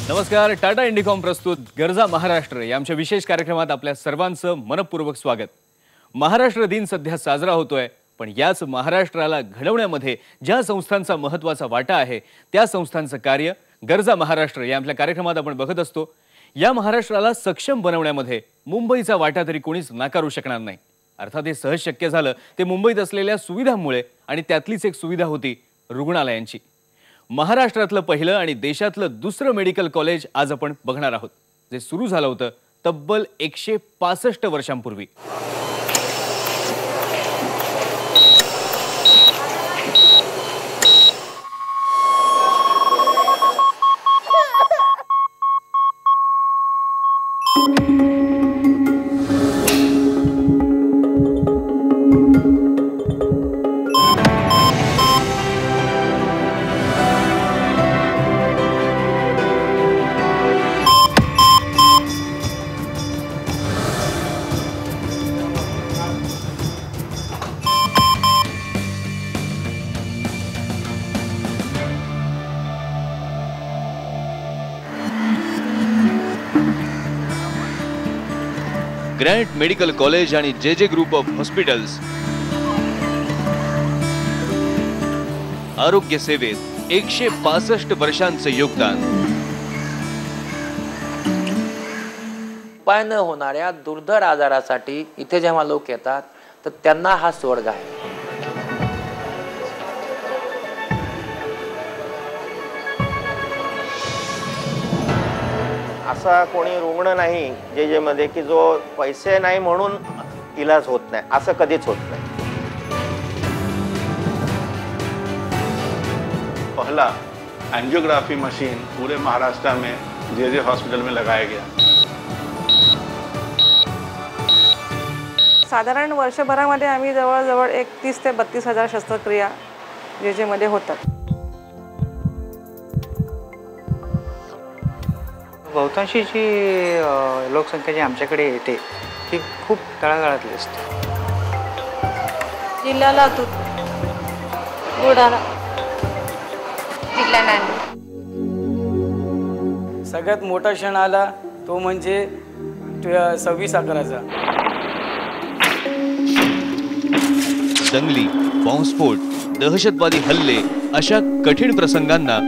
नमस्कार. टाटा इंडिकॉम प्रस्तुत गरजा महाराष्ट्र या आमच्या विशेष कार्यक्रमात आपल्या सर्वांचं मनपूर्वक स्वागत. महाराष्ट्र दिन सध्या साजरा होतोय, पण याच महाराष्ट्राला घडवण्यामध्ये ज्या संस्थांचा महत्त्वाचा वाटा आहे त्या संस्थांचं कार्य गरजा महाराष्ट्र या आपल्या कार्यक्रमात आपण बघत असतो. या महाराष्ट्राला सक्षम बनवण्यामध्ये मुंबईचा वाटा तरी कोणीच नाकारू शकणार नाही. अर्थात हे सहज शक्य झालं ते मुंबईत असलेल्या सुविधांमुळे, आणि त्यातलीच एक सुविधा होती रुग्णालयांची. महाराष्ट्रातलं पहिलं आणि देशातलं दुसरं मेडिकल कॉलेज आज आपण बघणार आहोत, जे सुरू झालं होतं तब्बल 165 वर्षांपूर्वी. ग्रँट मेडिकल कॉलेज आणि जे ग्रुप ऑफ हॉस्पिटल्स आरोग्य सेवेत 165 वर्षांचं योगदान. उपाय न होणाऱ्या दुर्धर आजारासाठी इथे जेव्हा लोक येतात तर त्यांना हा स्वर्ग आहे. असा कोणी रुग्ण नाही जे मध्ये की जो पैसे नाही म्हणून इलाज होत नाही, असं कधीच होत नाही. पहला एंजियोग्राफी मशीन पूरे महाराष्ट्र में जे हॉस्पिटल में लगाया गया. साधारण वर्षभरामध्ये आम्ही जवळजवळ 31 ते 32 हजार शस्त्रक्रिया जे मध्ये होतात. बहुतांशी जी लोकसंख्या जी आमच्याकडे येते ती खूप तळागाळातली असते. जिल्हा लातूर, बुलढाणा, जिल्हा नांदेड. सगळ्यात मोठा क्षण आला तो म्हणजे 26/11चा. दंगली, बॉम्बस्फोट, दहशतवादी हल्ले अशा कठीण प्रसंगांना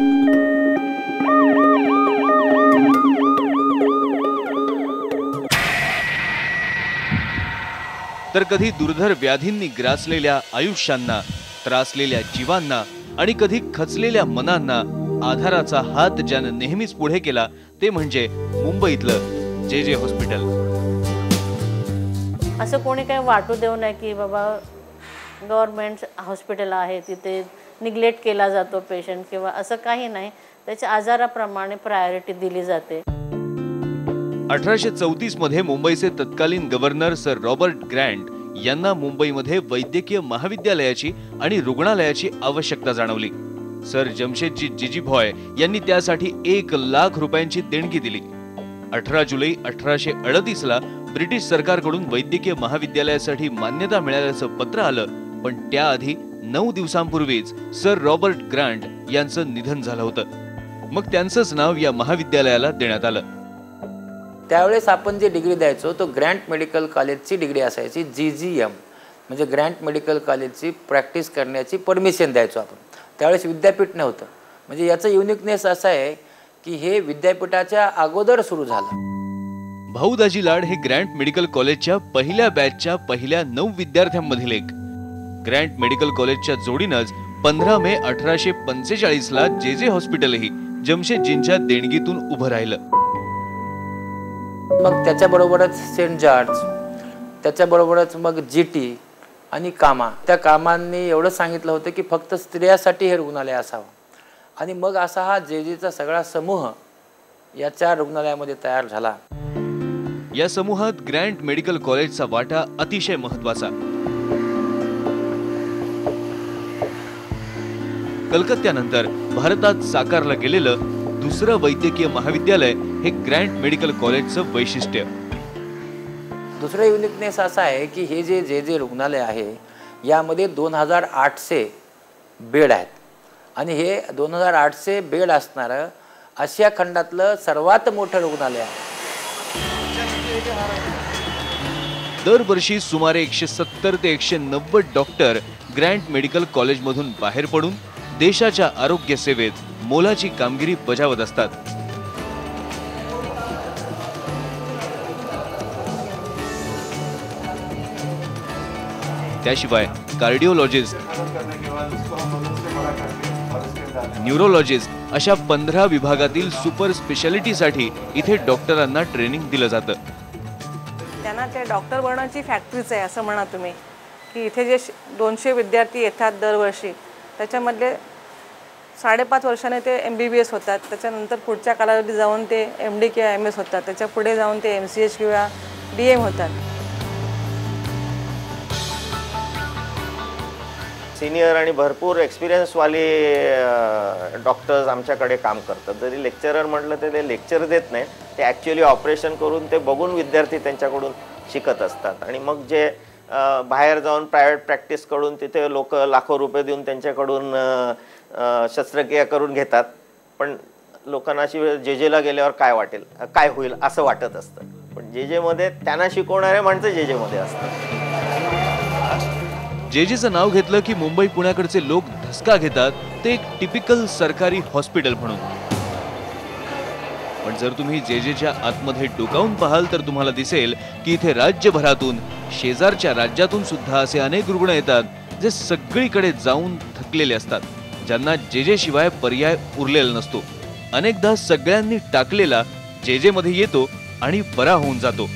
तर कधी दुर्धर व्याधींनी ग्रासलेल्या आयुष्यांना, त्रासलेल्या जीवांना आणि कधी खचलेल्या मनांना आधाराचा हात ज्यानं नेहमीच पुढे केला ते म्हणजे मुंबईतलं जे हॉस्पिटल. असं कोणी काही वाटू देऊ नये की बाबा गव्हर्नमेंट हॉस्पिटल आहे तिथे निग्लेक्ट केला जातो पेशंट किंवा असं काही नाही. त्याच्या आजाराप्रमाणे प्रायोरिटी दिली जाते. 1834 मध्ये मुंबईचे तत्कालीन गव्हर्नर सर रॉबर्ट ग्रँट यांना मुंबईमध्ये वैद्यकीय महाविद्यालयाची आणि रुग्णालयाची आवश्यकता जाणवली. सर जमशेदजी जिजीभॉय यांनी त्यासाठी 1 लाख रुपयांची देणगी दिली. 18 जुलै 1838 ला ब्रिटिश सरकारकडून वैद्यकीय महाविद्यालयासाठी मान्यता मिळाल्याचं पत्र आलं, पण त्याआधी 9 दिवसांपूर्वीच सर रॉबर्ट ग्रँट यांचं निधन झालं होतं. मग त्यांचंच नाव या महाविद्यालयाला देण्यात आलं. त्यावेळेस आपण जे डिग्री द्यायचो तो ग्रँट मेडिकल कॉलेजची डिग्री असायची. GGM म्हणजे ग्रँट मेडिकल कॉलेजची प्रॅक्टिस करण्याची परमिशन द्यायचो आपण. त्यावेळेस विद्यापीठ नव्हतं. म्हणजे याचं युनिकनेस असं आहे की हे विद्यापीठाच्या अगोदर सुरू झालं. भाऊ दाजी लाड हे ग्रँट मेडिकल कॉलेजच्या पहिल्या बॅचच्या पहिल्या 9 विद्यार्थ्यांमधील एक. ग्रँट मेडिकल कॉलेजच्या जोडीनंच 15 मे 1845 ला जे हॉस्पिटलही जमशेदजींच्या देणगीतून उभं राहिलं. मग त्याच्याबरोबरच सेंट जॉर्ज, त्याच्याबरोबरच मग GT आणि कामा. त्या कामांनी एवढं सांगितलं होतं की फक्त स्त्रियासाठी हे रुग्णालय असावं. आणि मग असा हा जेजेचा सगळा समूह याच्या रुग्णालयामध्ये तयार झाला. या समूहात ग्रँट मेडिकल कॉलेजचा वाटा अतिशय महत्त्वाचा. कलकत्त्यानंतर भारतात साकारलं गेलेलं दुसरं वैद्यकीय महाविद्यालय हे ग्रँट मेडिकल कॉलेजचं वैशिष्ट्य. दुसरं युनिकनेस असा आहे की हे जे रुग्णालय आहे यामध्ये 2800 बेड आहेत आणि हे 2800 बेड असणारं आशिया खंडातलं सर्वात मोठं रुग्णालय आहे. दरवर्षी सुमारे 170 ते 190 डॉक्टर ग्रँट मेडिकल कॉलेजमधून बाहेर पडून देशाच्या आरोग्य सेवेत मोलाची कामगिरी बजावत असतात. त्याशिवाय कार्डिओलॉजिस्ट, न्यूरोलॉजिस्ट अशा 15 विभागातील सुपर स्पेशालिटीसाठी इथे डॉक्टरांना ट्रेनिंग दिलं जातं. त्यांना ते डॉक्टर बनण्याची फॅक्टरीच आहे असं म्हणा तुम्ही, की इथे जे 200 विद्यार्थी येतात दरवर्षी, त्याच्यामधले 5.5 वर्षाने ते MBBS होतात. त्याच्यानंतर पुढच्या कालावधी जाऊन ते MD किंवा MS होतात. त्याच्या पुढे जाऊन ते MCH किंवा DM होतात. सिनियर आणि भरपूर एक्सपिरियन्सवाले डॉक्टर्स आमच्याकडे काम करतात. जरी लेक्चरर म्हटलं तर ते लेक्चर देत नाही, ते ॲक्च्युली ऑपरेशन करून ते बघून विद्यार्थी त्यांच्याकडून शिकत असतात. आणि मग जे बाहेर जाऊन प्रायव्हेट प्रॅक्टिस करून तिथे लोक लाखो रुपये देऊन त्यांच्याकडून शस्त्रक्रिया करून घेतात. पण लोकांना अशी JJला गेल्यावर काय वाटेल, काय होईल असं वाटत असतं. पण JJमध्ये त्यांना शिकवणारे माणसं JJमध्ये असतात. JJचं नाव घेतलं की मुंबई पुण्याकडचे लोक धसका घेतात. ते एक टिपिकल सरकारी हॉस्पिटल म्हणून. पण जर तुम्ही JJच्या आतमध्ये डोकावून पाहाल तर तुम्हाला दिसेल की इथे राज्यभरातून, शेजारच्या राज्यातून सुद्धा असे अनेक रुग्ण येतात जे सगळीकडे जाऊन थकलेले असतात, ज्यांना JJ शिवाय पर्याय उरलेला नसतो. अनेकदा सगळ्यांनी टाकलेला JJमध्ये येतो आणि बरा होऊन जातो.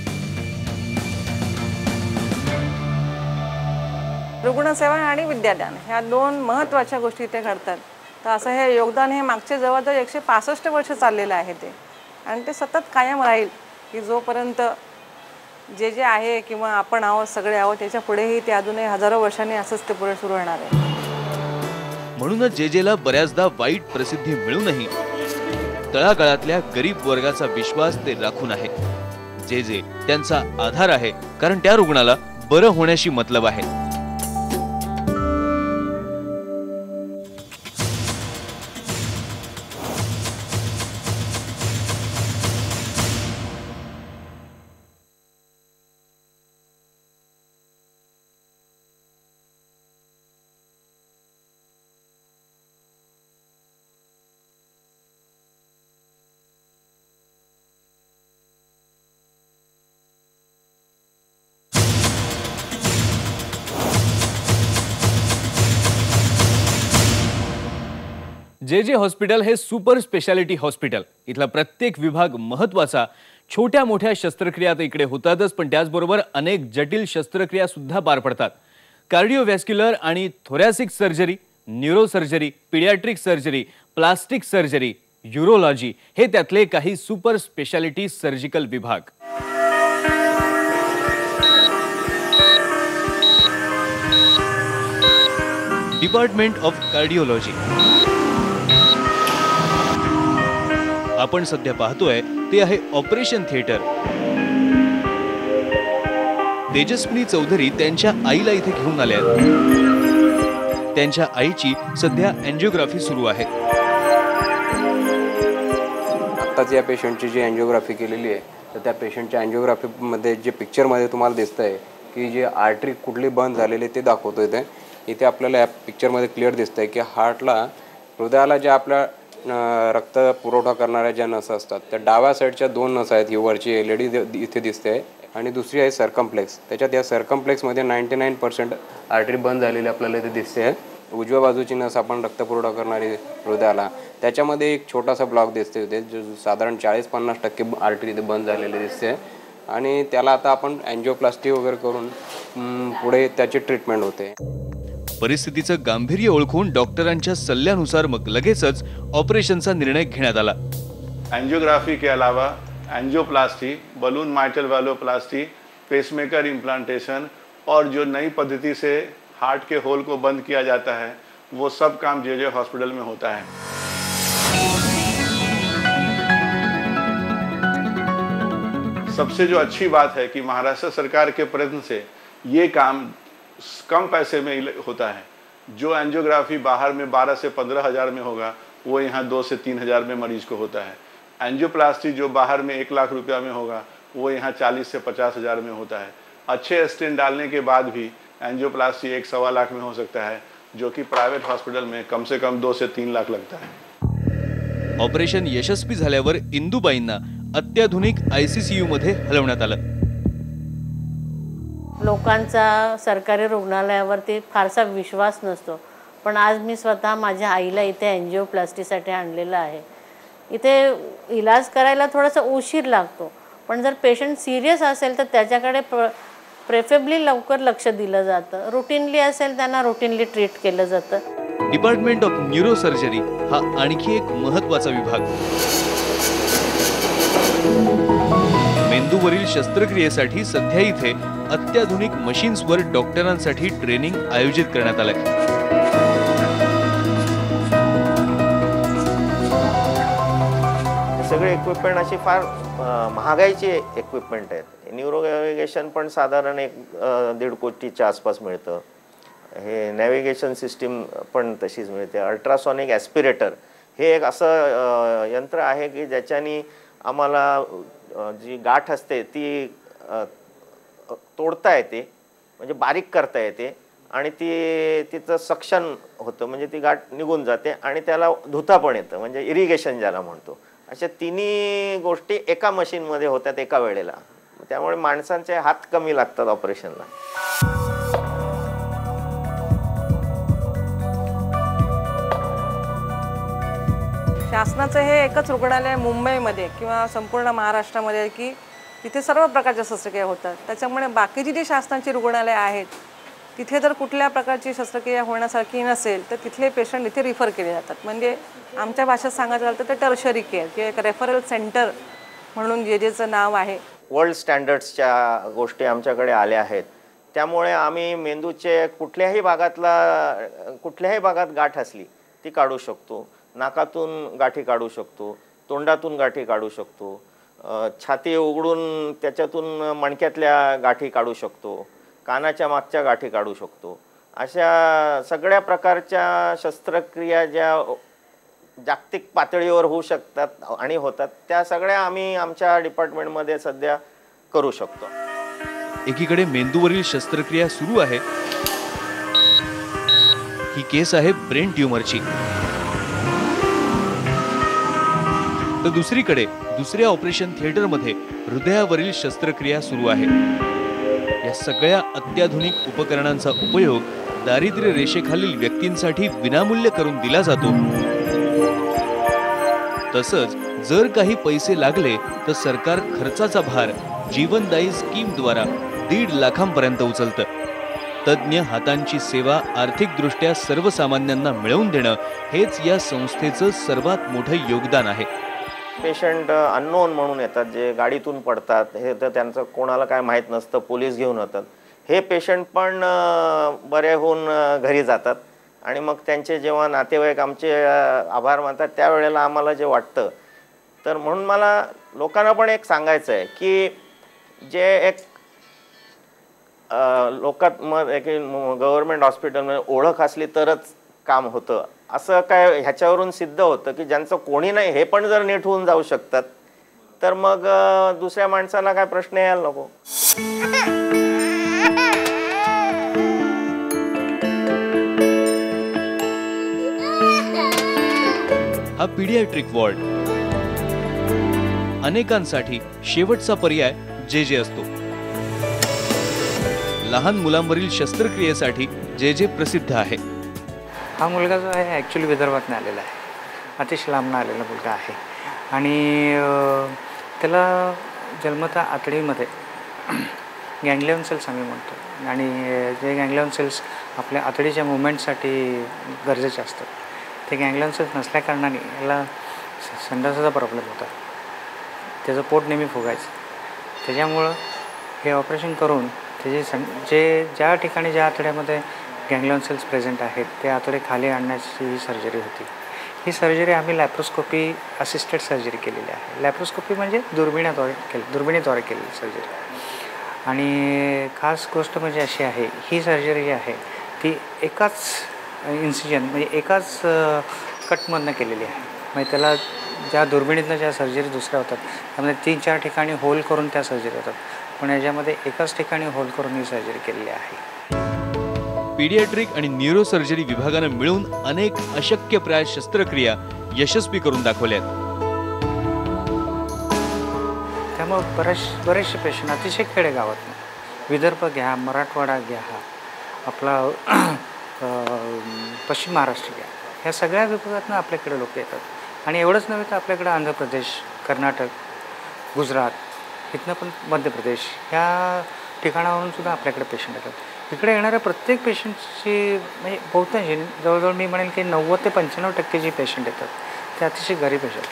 रुग्णसेवा आणि विद्यादान ह्या 2 महत्त्वाच्या गोष्टी इथे घडतात. तर असं हे योगदान हे मागचे जवळजवळ 165 वर्ष चाललेलं आहे ते, आणि ते सतत कायम राहील की जोपर्यंत जे आहे किंवा आपण आहोत, सगळे आहोत, त्याच्या पुढेही ते अजूनही हजारो वर्षांनी असंच ते पुढे सुरू राहणार आहे. म्हणूनच JJला बऱ्याचदा वाईट प्रसिद्धी मिळूनही तळागाळातल्या गरीब वर्गाचा विश्वास ते राखून आहे. JJ त्यांचा आधार आहे, कारण त्या रुग्णाला बरं होण्याशी मतलब आहे. JJ हॉस्पिटल हे सुपर स्पेशालिटी हॉस्पिटल. इथला प्रत्येक विभाग महत्त्वाचा. छोट्या मोठ्या शस्त्रक्रिया तर इकडे होतातच, पण त्याचबरोबर अनेक जटिल शस्त्रक्रिया सुद्धा पार पडतात. कार्डिओव्हॅस्क्युलर आणि thoracic surgery, neuro surgery, paediatric surgery, plastic surgery, urology हे त्यातले काही सुपर स्पेशालिटी सर्जिकल विभाग. Department of cardiology. आपण सध्या पाहतोय ते आहे ऑपरेशन थिएटर. तेजस्विनी चौधरी त्यांच्या आईला इथे घेऊन आल्या आहेत. त्यांच्या आईची सध्या अँजिओग्राफी सुरू आहे. आत्ताच या पेशंटची जी अँजिओग्राफी केलेली आहे, तर त्या पेशंटच्या अँजिओग्राफीमध्ये जे पिक्चरमध्ये तुम्हाला दिसतंय की जे आर्टरी कुठली बंद झालेली ते दाखवतोय. ते इथे आपल्याला या पिक्चरमध्ये क्लिअर दिसतंय की हार्टला, हृदयाला ज्या आपल्या रक्त पुरवठा करणाऱ्या ज्या नसा असतात, त्या डाव्या साईडच्या 2 नसा आहेत. ही वरची LED इथे दिसते आणि दुसरी आहे सर्कम्प्लेक्स. त्याच्यात या सर्कम्प्लेक्समध्ये 99% आर्टरी बंद झालेली आपल्याला इथे दिसते. उजव्या बाजूची नस आपण रक्तपुरवठा करणारी हृदयाला, त्याच्यामध्ये एक छोटासा ब्लॉक दिसते होते, जो साधारण 40-50% आर्टरी इथे बंद झालेली दिसते. आणि त्याला आता आपण अँजिओप्लास्टी वगैरे करून पुढे त्याची ट्रीटमेंट होते. परिस्थितीचं गांभीर्य ओळखून डॉक्टरांच्या सल्ल्यानुसार मग लगेचच ऑपरेशनचा निर्णय घेण्यात आला. एंजियोग्राफी के अलावा angioplasty, balloon mitral valvoplasty, pacemaker implantation और जो नई पद्धति से हार्ट के होल को बंद किया जाता है, वो सब काम JJ हॉस्पिटल में होता है. सबसे जो अच्छी बात है कि महाराष्ट्र सरकार के प्रयत्न से ये काम कम पैसे में होता है. जो एंजियोग्राफी बाहर में 12 से 15 हज़ार में होगा, वो यहाँ 2 से 3 हज़ार में मरीज को होता है। एंजियोप्लास्टी जो बाहर में 1 लाख रुपया में होगा वो यहाँ 40 से 50 हज़ार में होता है। अच्छे स्टेंट डालने के बाद भी एंजियोप्लास्टी 1-1.25 लाख में हो सकता है, जो कि प्राइवेट हॉस्पिटल में कम से कम 2 से 3 लाख लगता है। ऑपरेशन यशस्वी झाल्यावर इंदुबाईंना अत्याधुनिक ICCU मध्ये हलवण्यात आलं। लोकांचा सरकारी रुग्णालयावरती फारसा विश्वास नसतो, पण आज मी स्वतः माझ्या आईला इथे एंजियोप्लास्टीसाठी आणलेलं आहे। इथे इलाज करायला थोडासा उशीर लागतो, पण जर पेशंट सिरियस असेल तर त्याच्याकडे प्रेफरेबली लवकर लक्ष दिलं जातं। रुटीनली असेल त्यांना रुटीनली ट्रीट केलं जातं। डिपार्टमेंट ऑफ न्यूरोसर्जरी हा आणखी एक महत्त्वाचा विभाग। मेंदूवरील शस्त्रक्रियेसाठी सध्या इथे अत्याधुनिक मशीन्सवर डॉक्टरांसाठी ट्रेनिंग आयोजित करण्यात आलंय। सगळे इक्विपमेंट अशी फार महागाईची इक्विपमेंट आहेत। न्यूरो नॅव्हिगेशन पण साधारण 1.5 कोटीच्या आसपास मिळतं। हे नॅव्हिगेशन सिस्टीम पण तशीच मिळते। अल्ट्रासॉनिक ॲस्पिरेटर हे एक असं यंत्र आहे की ज्याच्यानी आम्हाला जी गाठ असते ती तोडता येते, म्हणजे बारीक करता येते आणि तिचं सक्शन होतं, म्हणजे ती गाठ निघून जाते आणि त्याला धुता पण येतं, म्हणजे इरिगेशन ज्याला म्हणतो। अशा तिन्ही गोष्टी एका मशीनमध्ये होतात एका वेळेला, त्यामुळे माणसांचे हात कमी लागतात ऑपरेशनला। शासनाचं हे एकच रुग्णालय मुंबईमध्ये किंवा संपूर्ण महाराष्ट्रामध्ये की तिथे सर्व प्रकारच्या शस्त्रक्रिया होतात। त्याच्यामुळे बाकीची जी शासनाची रुग्णालय आहेत तिथे जर कुठल्या प्रकारची शस्त्रक्रिया होण्यासारखी नसेल तर तिथले पेशंट इथे रिफर केले जातात। म्हणजे आमच्या भाषेत सांगायचं झालं तर ते टर्शरी केअर किंवा एक रेफरल सेंटर म्हणून जेचं नाव आहे। वर्ल्ड स्टँडर्ड्सच्या गोष्टी आमच्याकडे आल्या आहेत, त्यामुळे आम्ही मेंदूचे कुठल्याही भागात गाठ असली ती काढू शकतो। नाकातून गाठी काढू शकतो, तोंडातून गाठी काढू शकतो, छाती उघडून त्याच्यातून मणक्यातल्या गाठी काढू शकतो, कानाच्या मागच्या गाठी काढू शकतो। अशा सगळ्या प्रकारच्या शस्त्रक्रिया ज्या जागतिक पातळीवर होऊ शकतात आणि होतात त्या सगळ्या आम्ही आमच्या डिपार्टमेंटमध्ये सध्या करू शकतो। एकीकडे मेंदूवरील शस्त्रक्रिया सुरू आहे, ही केस आहे ब्रेन ट्यूमरची, तर दुसरीकडे दुसऱ्या ऑपरेशन थिएटरमध्ये हृदयावरील शस्त्रक्रिया सुरू आहे। या सगळ्या अत्याधुनिक उपकरणांचा उपयोग दारिद्र्य रेषेखालील व्यक्तींसाठी विनामूल्य करून दिला जातो। तसंच जर काही पैसे लागले तर सरकार खर्चाचा भार जीवनदायी स्कीमद्वारा 1.5 लाखांपर्यंत उचलतं। तज्ञ हातांची सेवा आर्थिकदृष्ट्या सर्वसामान्यांना मिळवून देणं हेच या संस्थेचं सर्वात मोठं योगदान आहे। पेशंट अननोन म्हणून येतात, जे गाडीतून पडतात, हे तर त्यांचं कोणाला काय माहीत नसतं, पोलीस घेऊन येतात। हे पेशंट पण बरे होऊन घरी जातात आणि मग त्यांचे जेव्हा नातेवाईक आमचे आभार मानतात त्यावेळेला आम्हाला जे वाटतं, तर म्हणून मला लोकांना पण एक सांगायचं आहे की जे एक लोकात मग एक गव्हर्नमेंट हॉस्पिटलमध्ये ओळख असली तरच काम होतं असं काय ह्याच्यावरून सिद्ध होतं की ज्यांचं कोणी नाही हे पण जर नीट होऊन जाऊ शकतात तर मग दुसऱ्या माणसाला काय प्रश्न यायला नको। हा पीडियाट्रिक वॉर्ड अनेकांसाठी शेवटचा पर्याय जे असतो। लहान मुलांवरील शस्त्रक्रियेसाठी जे प्रसिद्ध आहे। हा मुलगा जो आहे ॲक्च्युली विदर्भातून आलेला आहे, अतिशय लांबून आलेला मुलगा आहे आणि त्याला जन्मता आतडीमध्ये गँग्लियन सेल्स आम्ही म्हणतो आणि जे गँग्लियन सेल्स आपल्या आतडीच्या मुवमेंटसाठी गरजेचे असतात, ते गँग्लियन सेल्स नसल्याकारणाने याला संडासाचा प्रॉब्लेम होता, त्याचं पोट नेहमी फुगायचं। त्याच्यामुळं हे ऑपरेशन करून त्याचे ज्या ठिकाणी ज्या आतड्यामध्ये गँग्लियन सेल्स प्रेझेंट आहेत ते आतडे खाली आणण्याची ही सर्जरी होती। ही सर्जरी आम्ही लॅप्रोस्कोपी असिस्टेड सर्जरी केलेली आहे। लॅप्रोस्कोपी म्हणजे दुर्बिणीद्वारे केलेली सर्जरी। आणि खास गोष्ट म्हणजे अशी आहे, ही सर्जरी जी आहे ती एकाच इन्सिजन म्हणजे एकाच कटमधनं केलेली आहे. म्हणजे त्याला ज्या दुर्बिणीतनं ज्या सर्जरी दुसऱ्या होतात त्यामध्ये 3-4 ठिकाणी होल करून त्या सर्जरी होतात, पण याच्यामध्ये एकाच ठिकाणी होल करून ही सर्जरी केलेली आहे. पीडियाट्रिक आणि न्यूरोसर्जरी विभागानं मिळून अनेक अशक्यप्राय शस्त्रक्रिया यशस्वी करून दाखवल्यात. त्यामुळे बरेचसे पेशंट अतिशय खेडेगावात, विदर्भ घ्या, मराठवाडा घ्या, आपला पश्चिम महाराष्ट्र घ्या, ह्या सगळ्या विभागातून आपल्याकडे लोक येतात. आणि एवढंच नव्हे तर आपल्याकडे आंध्र प्रदेश, कर्नाटक, गुजरात, इथनं पण मध्य प्रदेश ह्या ठिकाणावरून सुद्धा आपल्याकडे पेशंट येतात. इकडे येणाऱ्या प्रत्येक पेशंटची म्हणजे बहुतांश जवळजवळ मी म्हणेल की 90 ते 95% जे पेशंट येतात ते अतिशय गरीब येतात.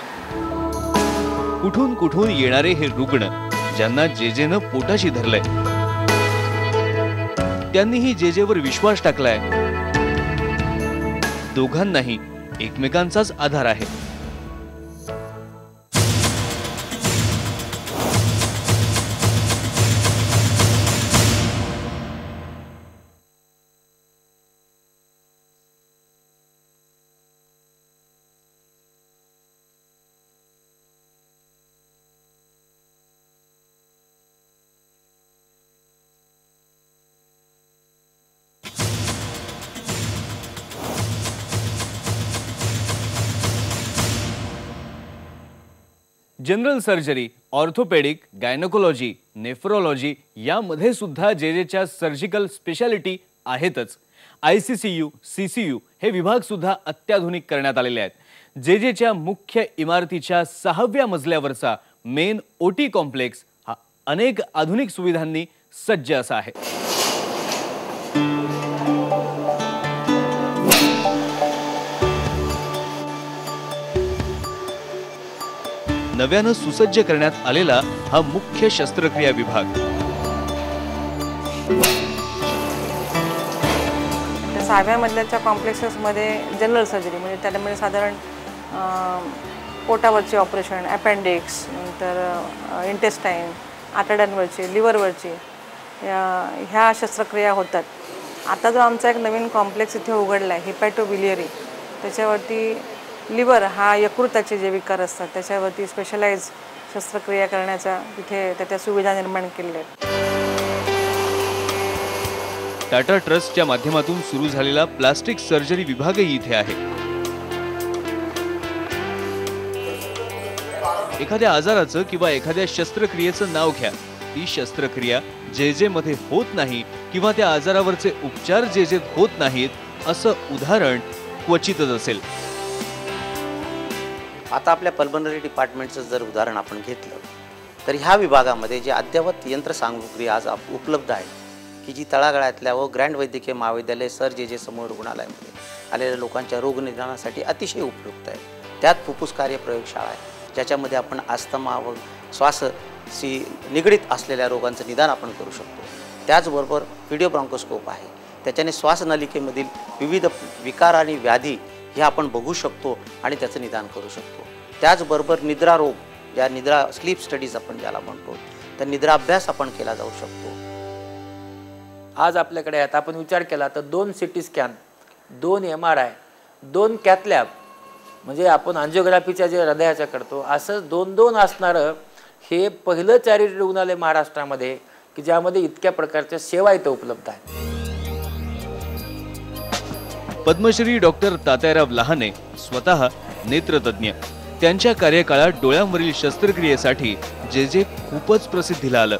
कुठून कुठून येणारे हे रुग्ण ज्यांना जेजेनं पोटाशी धरलंय, त्यांनीही जेजेवर विश्वास टाकलाय. दोघांनाही एकमेकांचाच आधार आहे. General surgery, orthopaedic, gynaecology, nephrology यामध्ये सुद्धा जेजेच्या सर्जिकल स्पेशालिटी आहेतच. ICCU, CCU हे विभाग सुद्धा अत्याधुनिक करण्यात आलेले आहेत. जेजेच्या मुख्य इमारतीच्या 6व्या मजल्यावरचा मेन OT कॉम्प्लेक्स हा अनेक आधुनिक सुविधांनी सज्ज असा आहे. नव्यानं सुसज्ज करण्यात आलेला हा मुख्य शस्त्रक्रिया विभाग. त्या 6व्या मधल्याच्या कॉम्प्लेक्सेसमध्ये जनरल सर्जरी म्हणजे त्यामध्ये साधारण पोटावरचे ऑपरेशन, अपेंडिक्स, नंतर इंटेस्टाईन, आतड्यांवरचे, लिव्हरवरचे ह्या शस्त्रक्रिया होतात. आता जो आमचा एक नवीन कॉम्प्लेक्स इथे उघडला आहे हिपॅटोबिलियरी, त्याच्यावरती लिव्हर हा यकृताचे जे विकार असतात त्याच्यावरती स्पेशलाइज शस्त्रक्रिया करण्याचा तिथे त्या सुविधा निर्माण केलेल्या आहेत. टाटा ट्रस्टच्या माध्यमातून सुरू झालेला प्लास्टिक सर्जरी विभागही इथे आहे. एखाद्या आजाराचं किंवा एखाद्या शस्त्रक्रियेचं नाव घ्या, ती शस्त्रक्रिया जेजे मध्ये होत नाही किंवा त्या आजारावरचे उपचार जेजेत होत नाहीत असं उदाहरण क्वचितच असेल. आता आपल्या पल्मनरी डिपार्टमेंटचं जर उदाहरण आपण घेतलं तर ह्या विभागामध्ये जे अद्ययावत यंत्रसामुग्री आज उपलब्ध आहे की जी तळागाळातल्या व ग्रँड वैद्यकीय महाविद्यालय सर जे समूह रुग्णालयामध्ये आलेल्या लोकांच्या रोगनिदानासाठी अतिशय उपयुक्त आहे. त्यात फुफ्फुस कार्य प्रयोगशाळा आहे ज्याच्यामध्ये आपण अस्थमा व श्वासशी निगडीत असलेल्या रोगांचं निदान आपण करू शकतो. त्याचबरोबर व्हिडिओ ब्रॉन्कोस्कोप आहे, त्याच्याने श्वासनलिकेमधील विविध विकार आणि व्याधी हे आपण बघू शकतो आणि त्याचं निदान करू शकतो. त्याचबरोबर निद्रा रोग, ज्या निद्रा स्लीप स्टडीज आपण ज्याला म्हणतो, तर निद्रा अभ्यास आपण केला जाऊ शकतो. आज आपल्याकडे आता आपण विचार केला तर 2 CT scan, 2 MRI, 2 cath lab, म्हणजे आपण अँजिओग्राफीच्या जे हृदयाच्या करतो असं 2-2 असणारं हे पहिलं चॅरिटी रुग्णालय महाराष्ट्रामध्ये की ज्यामध्ये इतक्या प्रकारच्या सेवा इथं उपलब्ध आहेत. पद्मश्री डॉक्टर तात्याराव लहाने स्वतः नेत्रतज्ञ. त्यांच्या कार्यकाळात डोळ्यांवरील शस्त्रक्रियेसाठी जेजे खूपच प्रसिद्धीला आलं.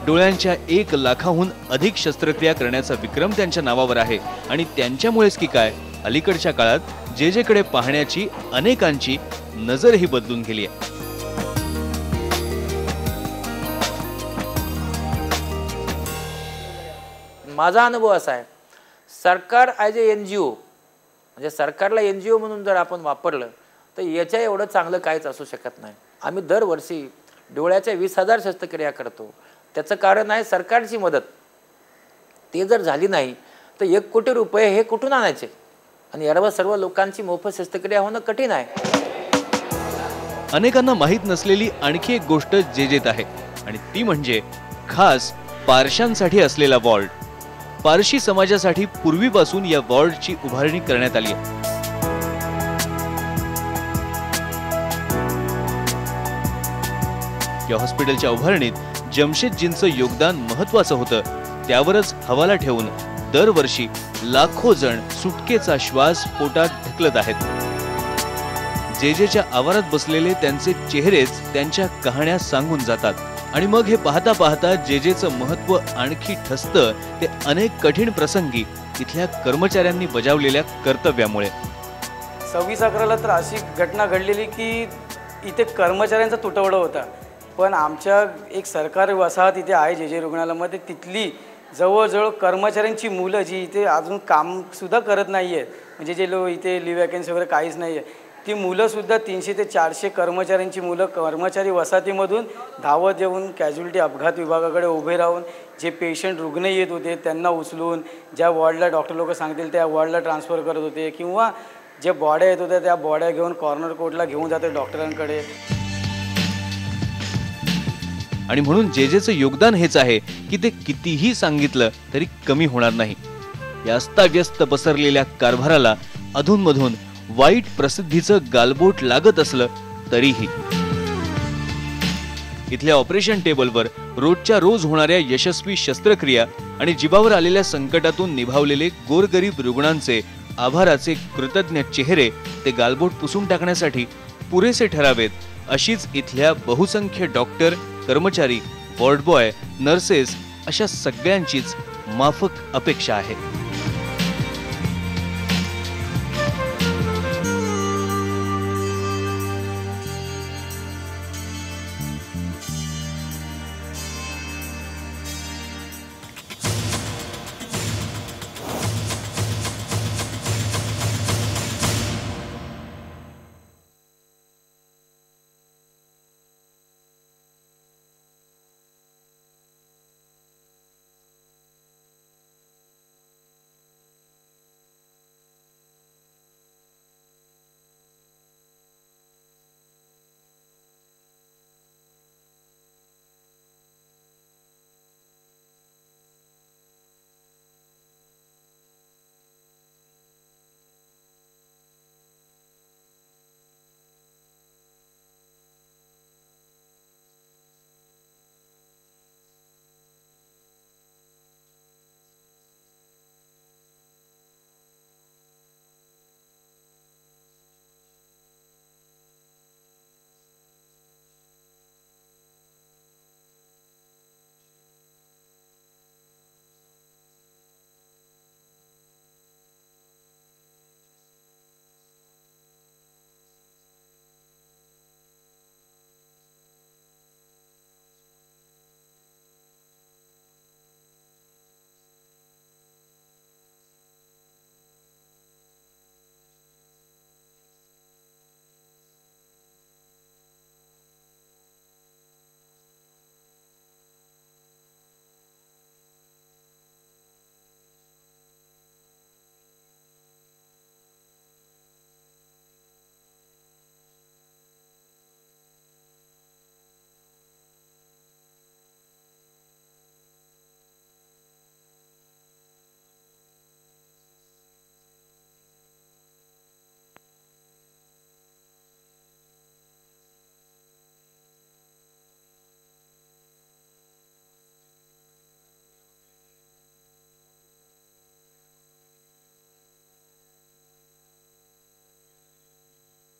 डोळ्यांच्या 1 लाखाहून अधिक शस्त्रक्रिया करण्याचा विक्रम त्यांच्या नावावर आहे आणि त्यांच्यामुळेच की काय अलीकडच्या काळात जेजेकडे पाहण्याची अनेकांची नजरही बदलून गेली आहे. माझा अनुभव असा आहे, सरकार ॲज ए NGO म्हणजे सरकारला NGO म्हणून जर आपण वापरलं तर याच्या एवढं चांगलं काहीच असू शकत नाही. आम्ही दरवर्षी डोळ्याच्या 20,000 शस्त्रक्रिया करतो. त्याचं कारण आहे सरकारची मदत. ते जर झाली नाही तर 1 कोटी रुपये हे कुठून आणायचे आणि यावर सर्व लोकांची मोफत शस्त्रक्रिया होणं कठीण आहे. अनेकांना माहीत नसलेली आणखी एक गोष्ट जेजेत आहे आणि ती म्हणजे खास पारशांसाठी असलेला वॉर्ड. पारशी समाजासाठी पूर्वीपासून या वॉर्डची उभारणी करण्यात आली आहे. या हॉस्पिटलच्या उभारणीत जमशेदजींचं योगदान महत्त्वाचं होतं, त्यावरच हवाला ठेवून दरवर्षी लाखो जण सुटकेचा श्वास पोटात ढकलत आहेत. जेजेच्या आवारात बसलेले त्यांचे चेहरेच त्यांच्या कहाण्या सांगून जातात. आणि मग हे पाहता पाहता जेजेचं महत्त्व आणखी ठसतं ते अनेक कठीण प्रसंगी इथल्या कर्मचाऱ्यांनी बजावलेल्या कर्तव्यामुळे. 26/11ला तर अशी घटना घडलेली की इथे कर्मचाऱ्यांचा तुटवडा होता, पण आमच्या एक सरकारी वसाहत इथे आहे जे रुग्णालयामध्ये, तिथली जवळजवळ कर्मचाऱ्यांची मुलं जी इथे अजून कामसुद्धा करत नाही आहेत, म्हणजे जे लोक इथे लिव्ह वॅकन्सी वगैरे काहीच नाही आहे, ती मुलंसुद्धा 300 ते 400 कर्मचाऱ्यांची मुलं कर्मचारी वसाहतीमधून धावत येऊन कॅज्युअलिटी अपघात विभागाकडे उभे राहून जे पेशंट रुग्ण येत होते त्यांना उचलून ज्या वॉर्डला डॉक्टर लोक सांगतील त्या वॉर्डला ट्रान्सफर करत होते, किंवा जे बॉड्या येत होत्या त्या बॉड्या घेऊन कॉर्नर कोर्टला घेऊन जाते डॉक्टरांकडे. आणि म्हणून जेजेचं योगदान हेच आहे की ते कितीही सांगितलं तरी कमी होणार नाही. या अस्ताव्यस्त पसरलेल्या कारभाराला अधूनमधून वाईट प्रसिद्धीचं गालबोट लागत असलं तरीही इथल्या ऑपरेशन टेबलवर रोजच्या रोज होणाऱ्या यशस्वी शस्त्रक्रिया आणि जीवावर आलेल्या संकटातून निभावलेले गोरगरीब रुग्णांचे आभाराचे कृतज्ञ चेहरे ते गालबोट पुसून टाकण्यासाठी पुरेसे ठरावेत, अशीच इथल्या बहुसंख्य डॉक्टर, कर्मचारी, वॉर्ड बॉय, नर्सेस अशा सगळ्यांचीच माफक अपेक्षा आहे.